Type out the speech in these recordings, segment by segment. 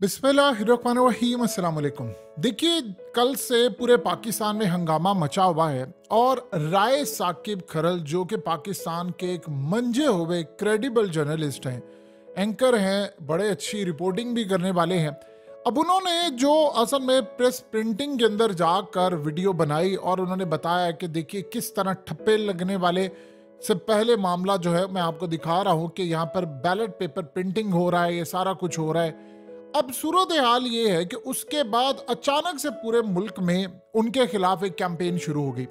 बिस्मिल्लाहिर्रहमानिर्रहीम अस्सलाम वालेकुम। देखिए, कल से पूरे पाकिस्तान में हंगामा मचा हुआ है और राय साकिब खरल जो कि पाकिस्तान के एक मंजे हुए क्रेडिबल जर्नलिस्ट हैं, एंकर हैं, बड़े अच्छी रिपोर्टिंग भी करने वाले हैं। अब उन्होंने जो असल में प्रेस प्रिंटिंग के अंदर जाकर वीडियो बनाई और उन्होंने बताया कि देखिए किस तरह ठप्पे लगने वाले से पहले मामला जो है मैं आपको दिखा रहा हूँ कि यहाँ पर बैलेट पेपर प्रिंटिंग हो रहा है, ये सारा कुछ हो रहा है। अब सूरत हाल ये है कि उसके बाद अचानक से पूरे मुल्क में उनके खिलाफ एक कैंपेन शुरू हो गई।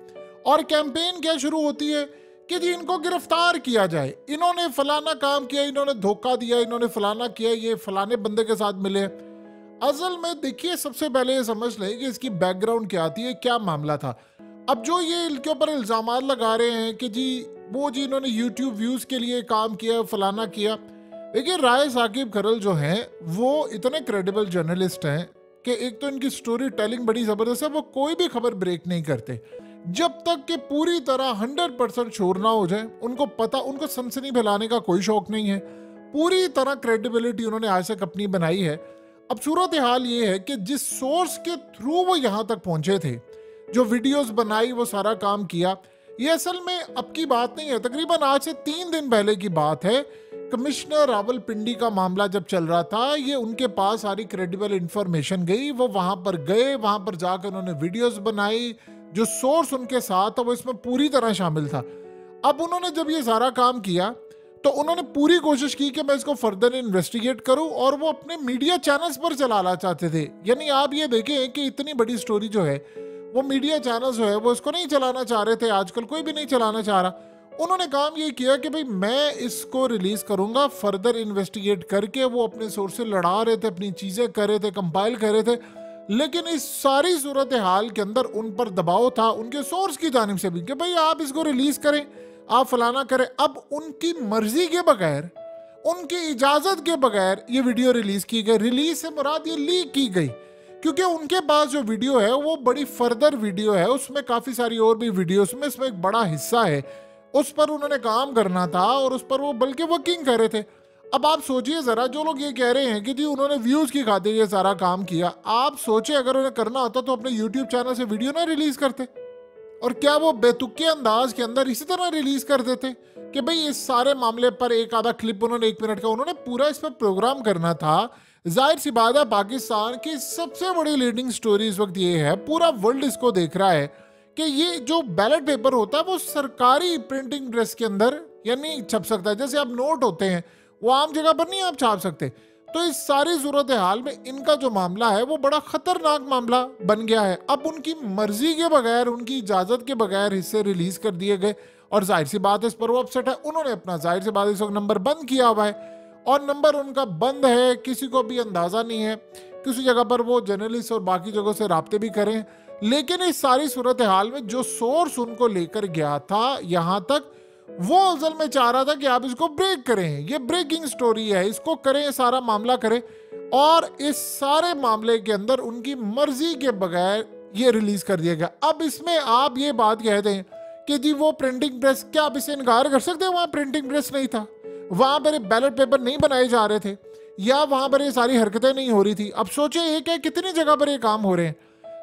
और कैंपेन क्या शुरू होती है कि जी इनको गिरफ्तार किया जाए, इन्होंने फलाना काम किया, इन्होंने धोखा दिया, इन्होंने फलाना किया, ये फलाने बंदे के साथ मिले। असल में देखिए, सबसे पहले ये समझ लें कि इसकी बैकग्राउंड क्या आती है, क्या मामला था। अब जो ये इनके ऊपर इल्जाम लगा रहे हैं कि जी वो जी इन्होंने यूट्यूब व्यूज के लिए काम किया, फलाना किया। देखिए, राय साकिब खरल जो हैं वो इतने क्रेडिबल जर्नलिस्ट हैं कि एक तो इनकी स्टोरी टेलिंग बड़ी ज़बरदस्त है, वो कोई भी खबर ब्रेक नहीं करते जब तक कि पूरी तरह 100% शोर ना हो जाए। उनको पता, उनको सनसनी फैलाने का कोई शौक नहीं है। पूरी तरह क्रेडिबिलिटी उन्होंने आज तक अपनी बनाई है। अब सूरत हाल ये है कि जिस सोर्स के थ्रू वो यहाँ तक पहुंचे थे, जो वीडियोस बनाई, वो सारा काम किया, ये असल में अब की बात नहीं है, तकरीबन आज से 3 दिन पहले की बात है। कमिश्नर रावलपिंडी का मामला जब चल रहा था, ये उनके पास सारी क्रेडिबल इंफॉर्मेशन गई, वो वहां पर गए, वहां पर जाकर उन्होंने वीडियोस बनाई। जो सोर्स उनके साथ था वो इसमें पूरी तरह शामिल था। अब उन्होंने जब ये सारा काम किया तो उन्होंने पूरी कोशिश की कि मैं इसको फर्दर इन्वेस्टिगेट करूं, और वो अपने मीडिया चैनल्स पर चलाना चाहते थे। यानी आप ये देखें कि इतनी बड़ी स्टोरी जो है वो मीडिया चैनल्स जो है वो इसको नहीं चलाना चाह रहे थे। आजकल कोई भी नहीं चलाना चाह रहा। उन्होंने काम ये किया कि भाई मैं इसको रिलीज करूंगा, फर्दर इन्वेस्टिगेट करके। वो अपने सोर्स से लड़ा रहे थे, अपनी चीजें कर रहे थे, कंपाइल कर रहे थे, लेकिन इस सारी सूरत हाल के अंदर उन पर दबाव था उनके सोर्स की जानिब से भी कि भाई आप इसको रिलीज करें, आप फलाना करें। अब उनकी मर्जी के बगैर, उनकी इजाजत के बगैर ये वीडियो रिलीज की गई। रिलीज से मुराद ये लीक की गई, क्योंकि उनके पास जो वीडियो है वो बड़ी फर्दर वीडियो है, उसमें काफी सारी और भी वीडियो, उसमें इसमें एक बड़ा हिस्सा है, उस पर उन्होंने काम करना था और उस पर वो बल्कि वर्किंग कर रहे थे। अब आप सोचिए जरा, जो लोग ये कह रहे हैं कि जी उन्होंने व्यूज की खातिर ये सारा काम किया, आप सोचिए अगर उन्हें करना होता तो अपने यूट्यूब चैनल से वीडियो ना रिलीज करते, और क्या वो बेतुके अंदाज के अंदर इसी तरह रिलीज कर देते कि भाई इस सारे मामले पर एक आधा क्लिप उन्होंने 1 मिनट का उन्होंने पूरा इस पर प्रोग्राम करना था। जाहिर सी बात है, पाकिस्तान की सबसे बड़ी लीडिंग स्टोरी इस वक्त ये है, पूरा वर्ल्ड इसको देख रहा है कि ये जो बैलेट पेपर होता है वो सरकारी प्रिंटिंग प्रेस के अंदर या नहीं छप सकता। जैसे अब नोट होते हैं वो आम जगह पर नहीं आप छाप सकते। तो इस सारी सूरत हाल में इनका जो मामला है वो बड़ा खतरनाक मामला बन गया है। अब उनकी मर्जी के बगैर, उनकी इजाजत के बगैर हिस्से रिलीज कर दिए गए, और जाहिर सी बात है इस पर वो अपसेट है। उन्होंने अपना जाहिर सी बात इस वक्त नंबर बंद किया हुआ है, और नंबर उनका बंद है, किसी को भी अंदाजा नहीं है। किसी जगह पर वो जर्नलिस्ट और बाकी जगहों से राब्ते भी करें, लेकिन इस सारी सूरत हाल में जो सोर्स उनको लेकर गया था यहां तक, वो असल में चाह रहा था कि आप इसको ब्रेक करें, ये ब्रेकिंग स्टोरी है, इसको करें, सारा मामला करें। और इस सारे मामले के अंदर उनकी मर्जी के बगैर ये रिलीज कर दिया गया। अब इसमें आप ये बात कह दें कि जी वो प्रिंटिंग प्रेस, क्या आप इसे इनकार कर सकते हैं? वहां प्रिंटिंग प्रेस नहीं था, वहां पर बैलेट पेपर नहीं बनाए जा रहे थे, या वहां पर ये सारी हरकतें नहीं हो रही थी। अब सोचिए एक है कितनी जगह पर ये काम हो रहे हैं।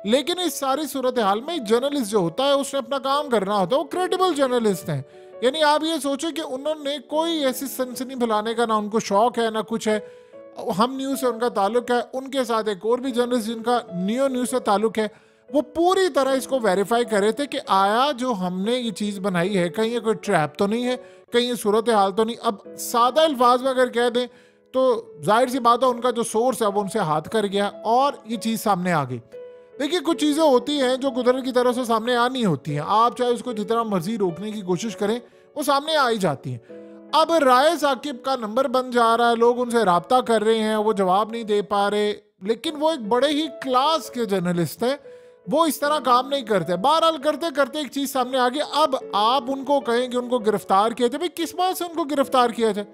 लेकिन इस सारी सूरत हाल में जर्नलिस्ट जो होता है उसने अपना काम करना होता है, वो क्रेडिबल जर्नलिस्ट हैं। यानी आप ये सोचो कि उन्होंने कोई ऐसी सनसनी फैलाने का ना उनको शौक है ना कुछ है। हम न्यूज़ से उनका ताल्लुक है, उनके साथ एक और भी जर्नलिस्ट जिनका नियो न्यूज़ से ताल्लुक है, वो पूरी तरह इसको वेरीफाई कर रहे थे कि आया जो हमने ये चीज़ बनाई है कहीं ये कोई ट्रैप तो नहीं है, कहीं ये सूरत हाल तो नहीं। अब सादा अल्फाज में अगर कह दें तो जाहिर सी बात है उनका जो सोर्स है वो उनसे हाथ कर गया और ये चीज़ सामने आ गई। देखिए, कुछ चीज़ें होती हैं जो कुदरत की तरफ से सामने आनी होती हैं, आप चाहे उसको जितना मर्जी रोकने की कोशिश करें वो सामने आ ही जाती हैं। अब राय साकिब का नंबर बन जा रहा है, लोग उनसे राब्ता कर रहे हैं, वो जवाब नहीं दे पा रहे, लेकिन वो एक बड़े ही क्लास के जर्नलिस्ट हैं, वो इस तरह काम नहीं करते। बहरहाल करते करते एक चीज़ सामने आ गई। अब आप उनको कहें कि उनको गिरफ्तार किया जाए, भाई किस बात से उनको गिरफ्तार किया जाए?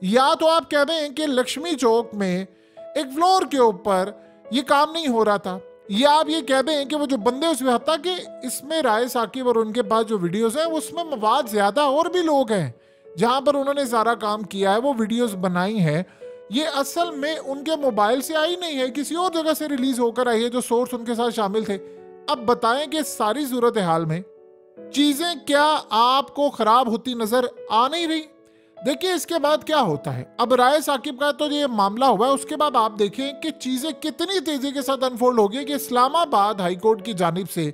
या तो आप कह दें कि लक्ष्मी चौक में एक फ्लोर के ऊपर ये काम नहीं हो रहा था, या आप ये कह दें कि वो जो बंदे उसमें, हत्ता कि इसमें राय साकिब और उनके पास जो वीडियोस हैं उसमें मवाद ज्यादा और भी लोग हैं जहां पर उन्होंने सारा काम किया है, वो वीडियोस बनाई हैं, ये असल में उनके मोबाइल से आई नहीं है, किसी और जगह से रिलीज होकर आई है जो सोर्स उनके साथ शामिल थे। अब बताएं कि सारी सूरत हाल में चीजें क्या आपको खराब होती नजर आ नहीं रही? देखिए इसके बाद क्या होता है। अब राय साकिब का तो ये मामला हुआ है, उसके बाद आप देखें कि चीजें कितनी तेजी के साथ अनफोल्ड हो गई कि इस्लामाबाद हाईकोर्ट की जानिब से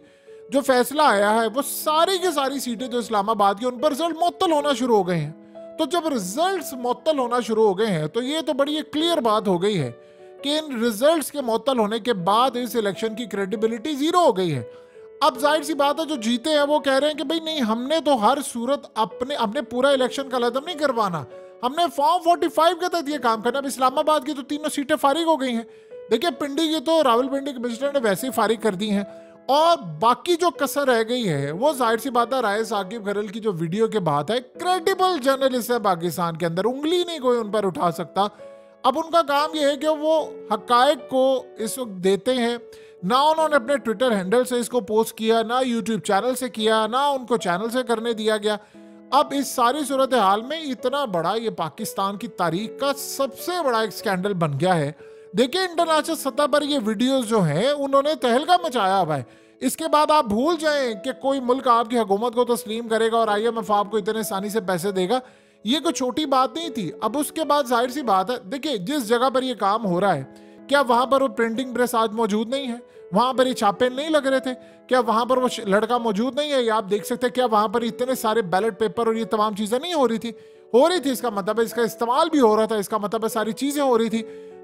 जो फैसला आया है वो सारी की सारी सीटें जो इस्लामाबाद की, उन पर रिजल्ट मुअत्तल होना शुरू हो गए हैं। तो जब रिजल्ट्स मुअत्तल होना शुरू हो गए हैं तो ये तो बड़ी क्लियर बात हो गई है कि इन रिजल्ट्स के मुअत्तल होने के बाद इस इलेक्शन की क्रेडिबिलिटी जीरो हो गई है। अब जाहिर सी बात है जो जीते हैं वो कह रहे हैं कि भाई नहीं, हमने तो हर सूरत हमने पूरा इलेक्शन का लदम नहीं करवाना, हमने फॉर्म 45 के तहत ये काम करना। अब इस्लामाबाद की तो तीनों सीटें फारिग हो गई हैं। देखिए पिंडी की तो रावलपिंडी कमिश्नर ने वैसे ही फारिग कर दी हैं, और बाकी जो कसर रह गई है वो जाहिर सी बात है राय साकिब खरल की जो वीडियो के बात है। क्रेडिबल जर्नलिस्ट है पाकिस्तान के अंदर, उंगली नहीं कोई उन पर उठा सकता। अब उनका काम यह है कि वो हकायक को इस वक्त देते हैं। ना उन्होंने अपने ट्विटर हैंडल से इसको पोस्ट किया, ना यूट्यूब चैनल से किया, ना उनको चैनल से करने दिया गया। अब इस सारी सूरत हाल में इतना बड़ा ये पाकिस्तान की तारीख का सबसे बड़ा एक स्कैंडल बन गया है। देखिए इंटरनेशनल सतह पर ये वीडियोस जो हैं उन्होंने तहलका मचाया हुआ है। इसके बाद आप भूल जाएं कि कोई मुल्क आपकी हुकूमत को तस्लीम करेगा और IMF आपको इतने आसानी से पैसे देगा, ये कोई छोटी बात नहीं थी। अब उसके बाद जाहिर सी बात है, देखिए जिस जगह पर ये काम हो रहा है, क्या वहां पर वो प्रिंटिंग प्रेस आज मौजूद नहीं है? वहां पर ये छापे नहीं लग रहे थे? क्या वहां पर वो लड़का मौजूद नहीं है? या आप देख सकते हैं क्या वहां पर इतने सारे बैलेट पेपर और ये तमाम चीजें नहीं हो रही थी? हो रही थी। इसका मतलब है इसका इस्तेमाल भी हो रहा था, इसका मतलब है सारी चीजें हो रही थी।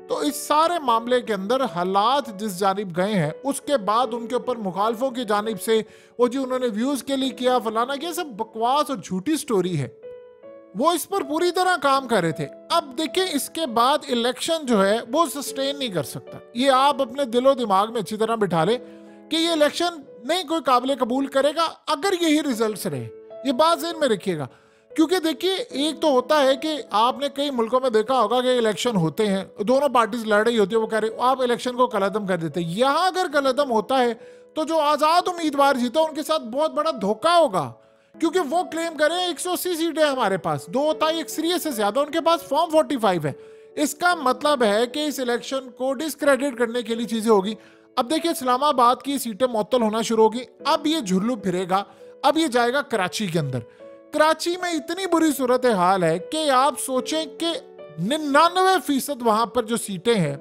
तो इस सारे मामले के अंदर हालात जिस जानिब गए हैं, उसके बाद उनके ऊपर मुखालफों की जानिब से वो जी उन्होंने व्यूज के लिए किया फलाना, ये सब बकवास और झूठी स्टोरी है। वो इस पर पूरी तरह काम कर रहे थे। अब देखिए इसके बाद इलेक्शन जो है वो सस्टेन नहीं कर सकता। ये आप अपने दिलो दिमाग में अच्छी तरह बिठा ले कि ये इलेक्शन नहीं कोई काबिल कबूल करेगा अगर यही रिजल्ट्स रहे। ये बात ज़हन में रखिएगा, क्योंकि देखिए एक तो होता है कि आपने कई मुल्कों में देखा होगा कि इलेक्शन होते हैं, दोनों पार्टीज लड़ रही होती है, वो कह रहे आप इलेक्शन को कलअदम कर देते हैं। यहाँ अगर कलअदम होता है तो जो आज़ाद उम्मीदवार जीता उनके साथ बहुत बड़ा धोखा होगा, क्योंकि वो क्लेम करें 180 सीटें हमारे पास, 2 ताई अक्सरियत से ज्यादा उनके पास फॉर्म 45 है। इसका मतलब है कि इस इलेक्शन को डिस्क्रेडिट करने के लिए चीजें होगी। अब देखिए इस्लामाबाद की सीटें मुअत्तल होना शुरू होगी। अब ये झुर्लू फिरेगा, अब ये जाएगा कराची के अंदर। कराची में इतनी बुरी सूरत हाल है कि आप सोचें कि 99% वहां पर जो सीटें हैं,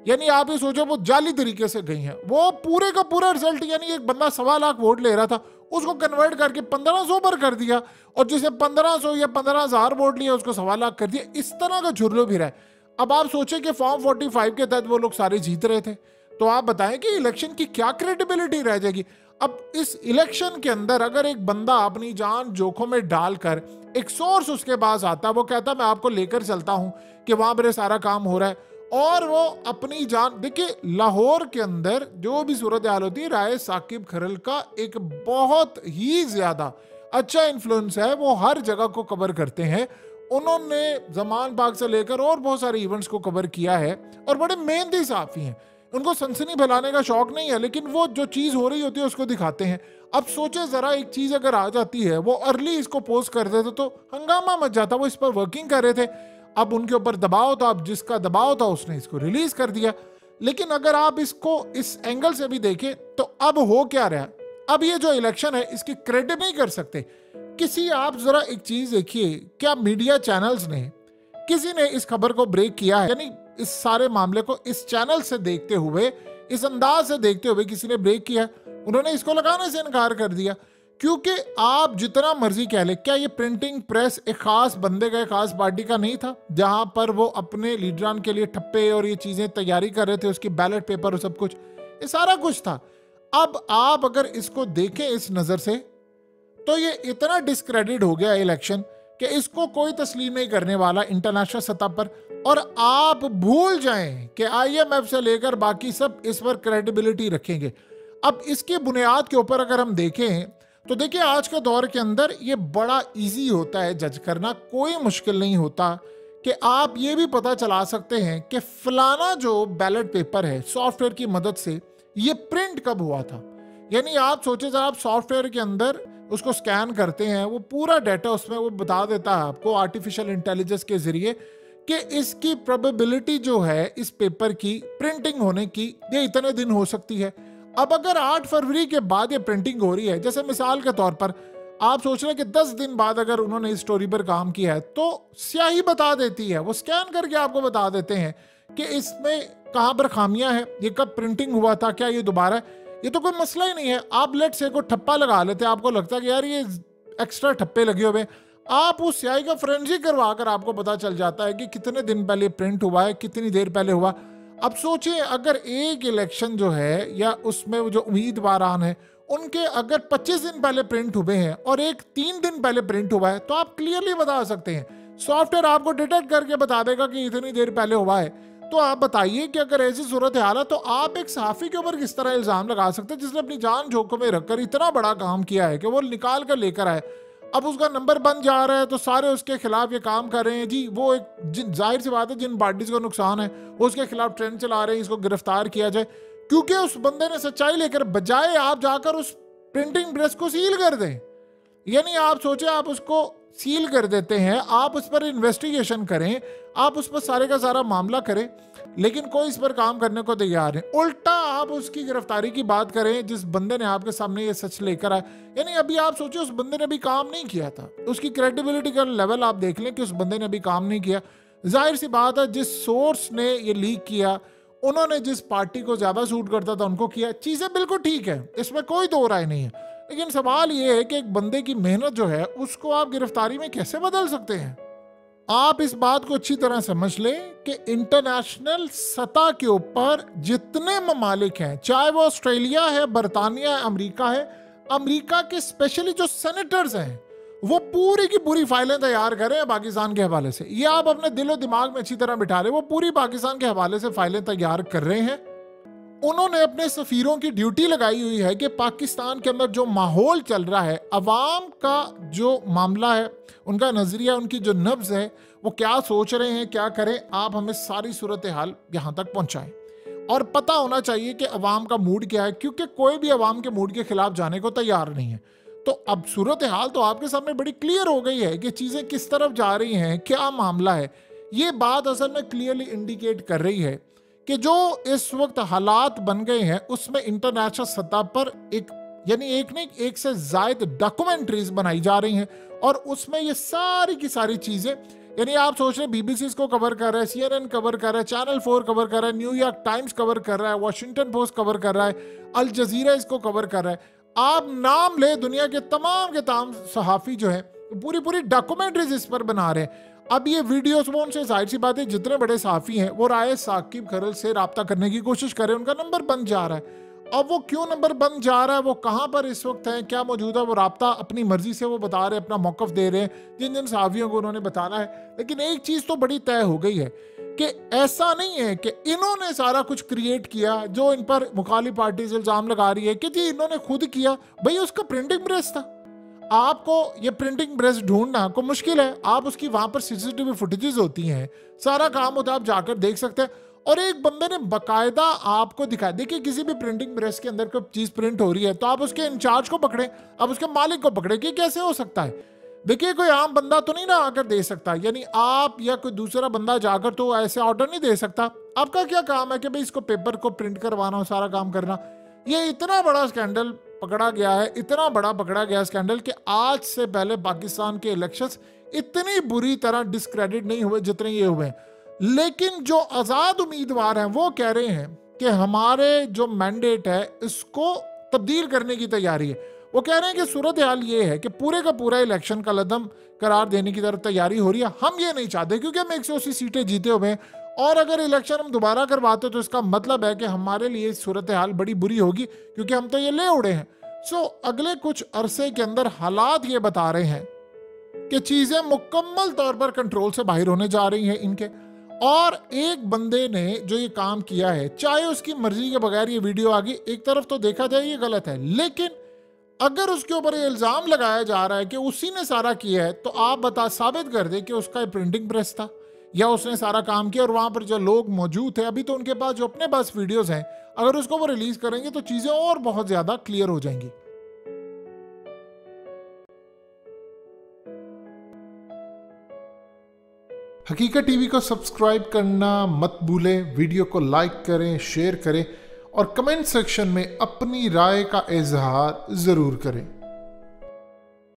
यानी आप ये सोचो वो जाली तरीके से गई हैं। वो पूरे का पूरा रिजल्ट, यानी एक बंदा 1.25 लाख वोट ले रहा था, उसको कन्वर्ट करके 1500 पर कर दिया, और जिसे 1500 या 15,000 वोट लिया उसको 1.25 लाख कर दिया। इस तरह का झुर्लो भी रहा है। अब आप सोचें कि फॉर्म 45 के तहत वो लोग सारे जीत रहे थे, तो आप बताएं कि इलेक्शन की क्या क्रेडिबिलिटी रह जाएगी। अब इस इलेक्शन के अंदर अगर एक बंदा अपनी जान जोखों में डालकर, एक सोर्स उसके पास आता, वो कहता मैं आपको लेकर चलता हूं कि वहां पर सारा काम हो रहा है, और वो अपनी जान, देखिए लाहौर के अंदर जो भी सूरत हाल होती है, राय साकिब खरल का एक बहुत ही ज्यादा अच्छा इन्फ्लुएंस है। वो हर जगह को कवर करते हैं। उन्होंने जमान पाक से लेकर और बहुत सारे इवेंट्स को कवर किया है, और बड़े मेहनती साफी हैं। उनको सनसनी फैलाने का शौक नहीं है, लेकिन वो जो चीज हो रही होती है उसको दिखाते हैं। अब सोचे जरा, एक चीज अगर आ जाती है, वो अर्ली इसको पोस्ट कर देते तो हंगामा मच जाता। वो इस पर वर्किंग कर रहे थे, अब उनके ऊपर दबाव था, अब जिसका दबाव था उसने इसको रिलीज कर दिया। लेकिन अगर आप इसको इस एंगल से भी देखें तो अब हो क्या रहा है, अब ये जो इलेक्शन है इसकी क्रेडिट नहीं कर सकते किसी। आप जरा एक चीज देखिए, क्या मीडिया चैनल्स ने, किसी ने इस खबर को ब्रेक किया है? यानी इस सारे मामले को इस चैनल से देखते हुए, इस अंदाज से देखते हुए किसी ने ब्रेक किया? उन्होंने इसको लगाने से इनकार कर दिया। क्योंकि आप जितना मर्जी कह ले, क्या ये प्रिंटिंग प्रेस एक खास बंदे का, एक खास पार्टी का नहीं था, जहां पर वो अपने लीडरान के लिए ठप्पे और ये चीजें तैयारी कर रहे थे, उसकी बैलेट पेपर और सब कुछ, ये सारा कुछ था। अब आप अगर इसको देखें इस नजर से, तो ये इतना डिस्क्रेडिट हो गया इलेक्शन कि इसको कोई तस्लीम नहीं करने वाला इंटरनेशनल सतह पर। और आप भूल जाएं कि IMF से लेकर बाकी सब इस पर क्रेडिबिलिटी रखेंगे। अब इसकी बुनियाद के ऊपर अगर हम देखें तो देखिए आज के दौर के अंदर ये बड़ा इजी होता है जज करना, कोई मुश्किल नहीं होता कि आप ये भी पता चला सकते हैं कि फलाना जो बैलेट पेपर है सॉफ्टवेयर की मदद से ये प्रिंट कब हुआ था। यानी आप सोचे जब आप सॉफ्टवेयर के अंदर उसको स्कैन करते हैं, वो पूरा डाटा उसमें वो बता देता है आपको आर्टिफिशियल इंटेलिजेंस के जरिए कि इसकी प्रोबेबिलिटी जो है इस पेपर की प्रिंटिंग होने की ये इतने दिन हो सकती है। अब अगर 8 फरवरी के बाद ये प्रिंटिंग हो रही है, जैसे मिसाल के तौर पर आप सोच रहे हैं कि 10 दिन बाद अगर उन्होंने इस स्टोरी पर काम किया है तो स्याही बता देती है, वो स्कैन करके आपको बता देते हैं कि इसमें कहाँ पर खामियां हैं, ये कब प्रिंटिंग हुआ था, क्या ये दोबारा है, ये तो कोई मसला ही नहीं है। आप लेट से को ठप्पा लगा लेते, आपको लगता है कि यार ये एक्स्ट्रा ठप्पे लगे हुए, आप उस स्याही का फोरेंसिक करवा कर आपको पता चल जाता है कि कितने दिन पहले प्रिंट हुआ है, कितनी देर पहले हुआ। अब सोचिए अगर एक इलेक्शन जो है या उसमें जो उम्मीदवारान है उनके अगर 25 दिन पहले प्रिंट हुए हैं और एक 3 दिन पहले प्रिंट हुआ है तो आप क्लियरली बता सकते हैं, सॉफ्टवेयर आपको डिटेक्ट करके बता देगा कि इतनी देर पहले हुआ है। तो आप बताइए कि अगर ऐसी सूरत हाल है तो आप एक सहाफी के ऊपर किस तरह इल्जाम लगा सकते हैं जिसने अपनी जान जोखिम में रखकर इतना बड़ा काम किया है कि वो निकाल कर लेकर आए, अब उसका नंबर बन जा रहा है तो सारे उसके खिलाफ ये काम कर रहे हैं जी। वो एक जाहिर सी बात है जिन पार्टीज को नुकसान है वो उसके खिलाफ ट्रेंड चला रहे हैं, इसको गिरफ्तार किया जाए, क्योंकि उस बंदे ने सच्चाई लेकर, बजाय आप जाकर उस प्रिंटिंग प्रेस को सील कर दें। यानी आप सोचे आप उसको सील कर देते हैं, आप उस पर इन्वेस्टिगेशन करें, आप उस पर सारे का सारा मामला करें, लेकिन कोई इस पर काम करने को तैयार है। उल्टा आप उसकी गिरफ्तारी की बात करें जिस बंदे ने आपके सामने ये सच लेकर आया। यानी अभी आप सोचिए उस बंदे ने अभी काम नहीं किया था, उसकी क्रेडिबिलिटी का लेवल आप देख लें कि उस बंदे ने अभी काम नहीं किया। जाहिर सी बात है जिस सोर्स ने ये लीक किया उन्होंने जिस पार्टी को ज्यादा सूट करता था उनको किया, चीजें बिल्कुल ठीक है, इसमें कोई दो राय नहीं है। लेकिन सवाल ये है कि एक बंदे की मेहनत जो है उसको आप गिरफ्तारी में कैसे बदल सकते हैं। आप इस बात को अच्छी तरह समझ लें कि इंटरनेशनल सतह के ऊपर जितने ममालिक हैं, चाहे वो ऑस्ट्रेलिया है, बरतानिया है, अमेरिका है, अमेरिका के स्पेशली जो सेनेटर्स हैं वो पूरी की पूरी फाइलें तैयार कर रहे हैं पाकिस्तान के हवाले से। ये आप अपने दिलो दिमाग में अच्छी तरह बिठा रहे, वो पूरी पाकिस्तान के हवाले से फाइलें तैयार कर रहे हैं। उन्होंने अपने सफीरों की ड्यूटी लगाई हुई है कि पाकिस्तान के अंदर जो माहौल चल रहा है, अवाम का जो मामला है, उनका नजरिया, उनकी जो नब्ज है, वो क्या सोच रहे हैं, क्या करें, आप हमें सारी सूरत हाल यहाँ तक पहुँचाएं। और पता होना चाहिए कि अवाम का मूड क्या है, क्योंकि कोई भी अवाम के मूड के खिलाफ जाने को तैयार नहीं है। तो अब सूरत हाल तो आपके सामने बड़ी क्लियर हो गई है कि चीज़ें किस तरफ जा रही हैं, क्या मामला है। ये बात असल में क्लियरली इंडिकेट कर रही है कि जो इस वक्त हालात बन गए हैं उसमें इंटरनेशनल सतह पर एक यानी एक नहीं एक से ज्यादा डॉक्यूमेंट्रीज बनाई जा रही हैं और उसमें ये सारी की सारी चीजें, यानी आप सोच रहे हैं बीबीसी इसको कवर कर रहा है, CNN कवर कर रहा है, चैनल 4 कवर कर रहा है, न्यूयॉर्क टाइम्स कवर कर रहा है, वॉशिंगटन पोस्ट कवर कर रहा है, अल जजीरा इसको कवर कर रहा है। आप नाम ले दुनिया के तमाम सहाफी जो है पूरी पूरी डॉक्यूमेंट्रीज इस पर बना रहे हैं। अब ये वीडियोस वो उनसे जाहिर सी बात है जितने बड़े साफी हैं वो राय साकिब खरल से राब्ता करने की कोशिश कर रहे हैं, उनका नंबर बंद जा रहा है। अब वो क्यों नंबर बंद जा रहा है, वो कहाँ पर इस वक्त है, क्या मौजूद है, वो राब्ता अपनी मर्जी से वो बता रहे हैं, अपना मौकफ दे रहे हैं जिन जिन साफियों को उन्होंने बताना है। लेकिन एक चीज तो बड़ी तय हो गई है कि ऐसा नहीं है कि इन्होंने सारा कुछ क्रिएट किया जो इन पर मुखालिफ पार्टीज इल्जाम लगा रही है कि जी इन्होंने खुद किया। भाई उसका प्रिंटिंग प्रेस था, आपको ये प्रिंटिंग प्रेस ढूंढना को मुश्किल है, आप उसकी वहां पर सीसीटीवी फुटेजेस होती हैं, सारा काम होता है, आप जाकर देख सकते हैं। और एक बंदे ने बकायदा आपको दिखाया। देखिए किसी भी प्रिंटिंग प्रेस के अंदर कोई चीज प्रिंट हो रही है तो आप उसके इंचार्ज को पकड़े, आप उसके मालिक को पकड़े कि कैसे हो सकता है। देखिए कोई आम बंदा तो नहीं ना आकर दे सकता, यानी आप या कोई दूसरा बंदा जाकर तो ऐसे ऑर्डर नहीं दे सकता। आपका क्या काम है कि भाई इसको पेपर को प्रिंट करवाना हो, सारा काम करना। ये इतना बड़ा स्कैंडल पकड़ा गया है, इतना बड़ा पकड़ा गया स्कैंडल कि आज से पहले पाकिस्तान के इलेक्शंस इतनी बुरी तरह डिस्क्रेडिट नहीं हुए जितने ये हुए हैं। लेकिन जो आजाद उम्मीदवार हैं वो कह रहे हैं कि हमारे जो मैंडेट है इसको तब्दील करने की तैयारी है। वो कह रहे हैं कि सूरत हाल ये है कि पूरे का पूरा इलेक्शन का लदम करार देने की तरफ तैयारी हो रही है। हम ये नहीं चाहते क्योंकि हम 180 सीटें जीते हुए हैं और अगर इलेक्शन हम दोबारा करवाते तो इसका मतलब है कि हमारे लिए सूरत हाल बड़ी बुरी होगी क्योंकि हम तो ये ले उड़े हैं। सो अगले कुछ अरसे के अंदर हालात ये बता रहे हैं कि चीजें मुकम्मल तौर पर कंट्रोल से बाहर होने जा रही हैं इनके। और एक बंदे ने जो ये काम किया है, चाहे उसकी मर्जी के बगैर ये वीडियो आ गई, एक तरफ तो देखा जाए ये गलत है, लेकिन अगर उसके ऊपर इल्जाम लगाया जा रहा है कि उसी ने सारा किया है तो आप साबित कर दे कि उसका प्रिंटिंग प्रेस था या उसने सारा काम किया। और वहां पर जो लोग मौजूद थे अभी तो उनके पास जो अपने पास वीडियोस हैं, अगर उसको वो रिलीज करेंगे तो चीजें और बहुत ज्यादा क्लियर हो जाएंगी। हकीकत टीवी को सब्सक्राइब करना मत भूलें, वीडियो को लाइक करें, शेयर करें और कमेंट सेक्शन में अपनी राय का इजहार ज़रूर करें।